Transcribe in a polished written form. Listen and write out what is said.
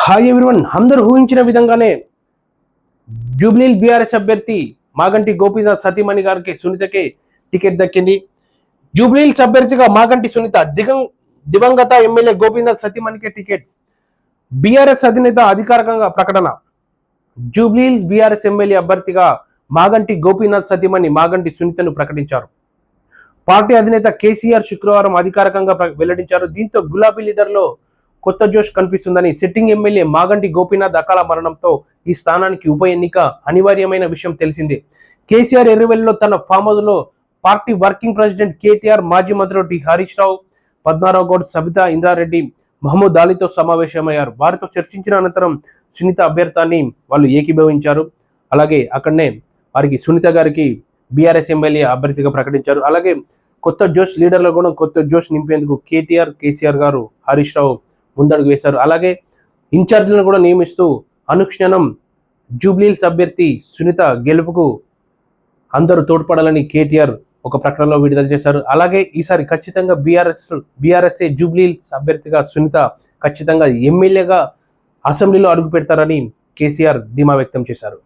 Hi everyone, అందరూ ఊహించిన విధంగానే జూబ్లీహిల్స్ బీఆర్ఎస్ అభ్యర్థి మాగంటి గోపీనాథ్ సతీమణి గారికి సునీతకి టికెట్ దక్కింది. జూబ్లీహిల్స్ అభ్యర్థిగా మాగంటి సునీత, దివంగత ఎమ్మెల్యే గోపీనాథ్ సతీమణికి టికెట్. బీఆర్ఎస్ అధినేత అధికారికంగా ప్రకటన. జూబ్లీహిల్స్ బీఆర్ఎస్ ఎమ్మెల్యే అభ్యర్థిగా మాగంటి గోపీనాథ్ సతీమణి మాగంటి సునీతను ప్రకటించారు. పార్టీ అధినేత కేసీఆర్ శుక్రవారం అధికారికంగా వెల్లడించారు. దీంతో గులాబీ లీడర్లో కొత్త జోష్ కనిపిస్తుందని, సిట్టింగ్ ఎమ్మెల్యే మాగంటి గోపీనాథ్ అకాల మరణంతో ఈ స్థానానికి ఉప ఎన్నిక అనివార్యమైన విషయం తెలిసిందే. కేసీఆర్ ఎర్రవెల్లిలో తన ఫామ్ హౌస్ లో పార్టీ వర్కింగ్ ప్రెసిడెంట్ కేటీఆర్, మాజీ మంత్రులు టి హరీష్ రావు, పద్మారావు గౌడ్, సబితా ఇంద్రారెడ్డి, మహమూద్ అలీతో సమావేశమయ్యారు. వారితో చర్చించిన అనంతరం సునీత అభ్యర్థాన్ని వాళ్ళు ఏకీభవించారు. అలాగే అక్కడనే వారికి సునీత గారికి బీఆర్ఎస్ ఎమ్మెల్యే అభ్యర్థిగా ప్రకటించారు. అలాగే కొత్త జోష్ లీడర్లో కూడా కొత్త జోష్ నింపేందుకు కేసీఆర్ గారు, హరీష్ రావు ముందడుగు వేశారు. అలాగే ఇన్ఛార్జీలను కూడా నియమిస్తూ అనుక్షణం జూబ్లీహిల్స్ అభ్యర్థి సునీత గెలుపుకు అందరూ తోడ్పడాలని కేటీఆర్ ఒక ప్రకటనలో విడుదల చేశారు. అలాగే ఈసారి ఖచ్చితంగా బీఆర్ఎస్ఏ జూబ్లీహిల్స్ అభ్యర్థిగా సునీత ఖచ్చితంగా ఎమ్మెల్యేగా అసెంబ్లీలో అడుగు పెడతారని కేసీఆర్ ధీమా వ్యక్తం చేశారు.